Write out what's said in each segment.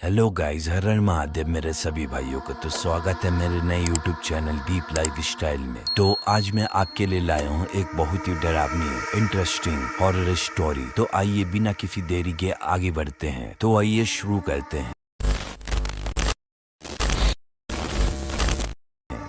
Hello guys, हर हर महादेव मेरे सभी भाइयों को। तो स्वागत है मेरे नए YouTube channel deep life style में। तो आज मैं आपके लिए लाया हूँ एक बहुत ही डरावनी इंटरेस्टिंग हॉरर स्टोरी। तो आइए बिना किसी देरी के आगे बढ़ते हैं। तो आइए शुरू करते हैं।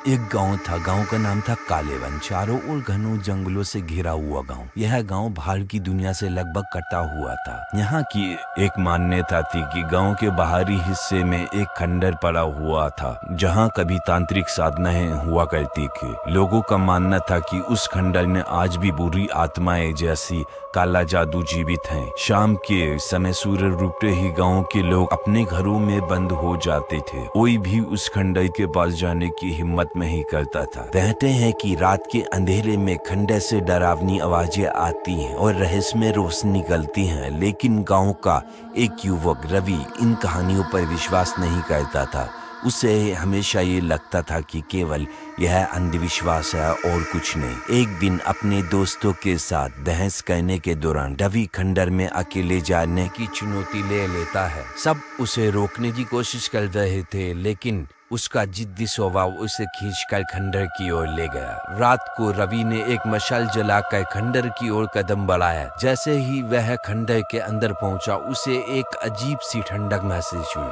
एक गांव था। गांव का नाम था कालेवन। चारों ओर घनों जंगलों से घिरा हुआ गांव। यह गांव बाहर की दुनिया से लगभग कटा हुआ था। यहाँ की एक मान्यता थी कि गांव के बाहरी हिस्से में एक खंडर पड़ा हुआ था जहाँ कभी तांत्रिक साधनाएं हुआ करती थी। लोगों का मानना था कि उस खंडर में आज भी बुरी आत्माएं जैसी काला जादू जीवित है। शाम के समय सूर्य डूबते ही गांव के लोग अपने घरों में बंद हो जाते थे। कोई भी उस खंडर के पास जाने की हिम्मत नहीं करता था। कहते हैं कि रात के अंधेरे में खंडर से डरावनी आवाजें आती हैं और रहस्यमय रोशनी निकलती हैं। लेकिन गांव का एक युवक रवि इन कहानियों पर विश्वास नहीं करता था। उसे हमेशा ये लगता था कि केवल यह अंधविश्वास है और कुछ नहीं। एक दिन अपने दोस्तों के साथ बहस करने के दौरान रवि खंडर में अकेले जाने की चुनौती ले लेता है। सब उसे रोकने की कोशिश कर रहे थे, लेकिन उसका जिद्दी स्वभाव उसे खींचकर खंडर की ओर ले गया। रात को रवि ने एक मशाल जलाकर खंडर की ओर कदम बढ़ाया। जैसे ही वह खंडर के अंदर पहुंचा, उसे एक अजीब सी ठंडक महसूस हुई।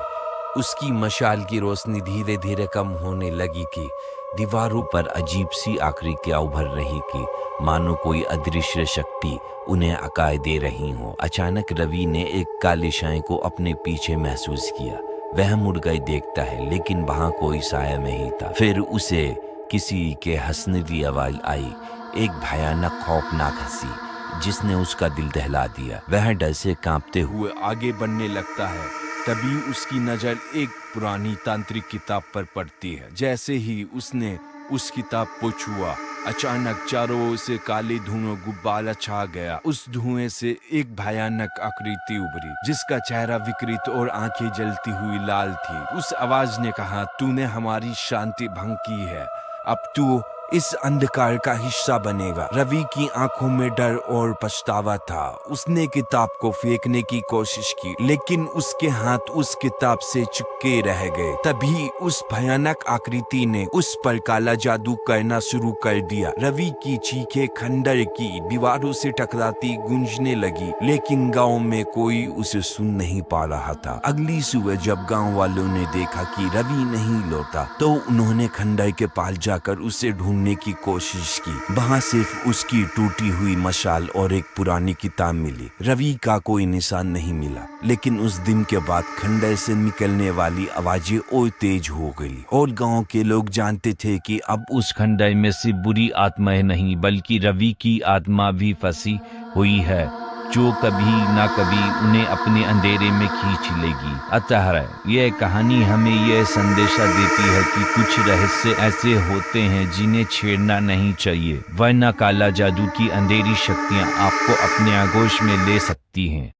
उसकी मशाल की रोशनी धीरे धीरे कम होने लगी थी। दीवारों पर अजीब सी आकृतियां उभर रही थी, मानो कोई अदृश्य शक्ति उन्हें आकार दे रही हो। अचानक रवि ने एक काले साए को अपने पीछे महसूस किया। वह मुड़ कर देखता है, लेकिन वहां कोई साया नहीं था। फिर उसे किसी के हंसने की आवाज आई, एक भयानक खौफनाक हंसी जिसने उसका दिल दहला दिया। वह डर से कांपते हुए आगे बढ़ने लगता है। तभी उसकी नजर एक पुरानी तांत्रिक किताब पर पड़ती है। जैसे ही उसने उस किताब को छुआ, अचानक चारों ओर से काले धुआं गुब्बारा छा गया। उस धुएं से एक भयानक आकृति उभरी, जिसका चेहरा विकृत और आंखें जलती हुई लाल थी। उस आवाज ने कहा, तूने हमारी शांति भंग की है, अब तू इस अंधकार का हिस्सा बनेगा। रवि की आंखों में डर और पछतावा था। उसने किताब को फेंकने की कोशिश की, लेकिन उसके हाथ उस किताब से चिपके रह गए। तभी उस भयानक आकृति ने उस पर काला जादू करना शुरू कर दिया। रवि की चीखें खंडर की दीवारों से टकराती गूंजने लगी, लेकिन गांव में कोई उसे सुन नहीं पा रहा था। अगली सुबह जब गांव वालों ने देखा कि रवि नहीं लौटा, तो उन्होंने खंडर के पास जाकर उसे ढूंढने की कोशिश की। वहां सिर्फ उसकी टूटी हुई मशाल और एक पुरानी किताब मिली। रवि का कोई निशान नहीं मिला। लेकिन उस दिन के बाद खंडर से निकलने वाली आवाजें और तेज हो गई और गांव के लोग जानते थे कि अब उस खंडर में सिर्फ बुरी आत्माएं नहीं, बल्कि रवि की आत्मा भी फंसी हुई है, जो कभी ना कभी उन्हें अपने अंधेरे में खींच लेगी। अतः यह कहानी हमें यह संदेशा देती है कि कुछ रहस्य ऐसे होते हैं जिन्हें छेड़ना नहीं चाहिए, वरना काला जादू की अंधेरी शक्तियां आपको अपने आगोश में ले सकती हैं।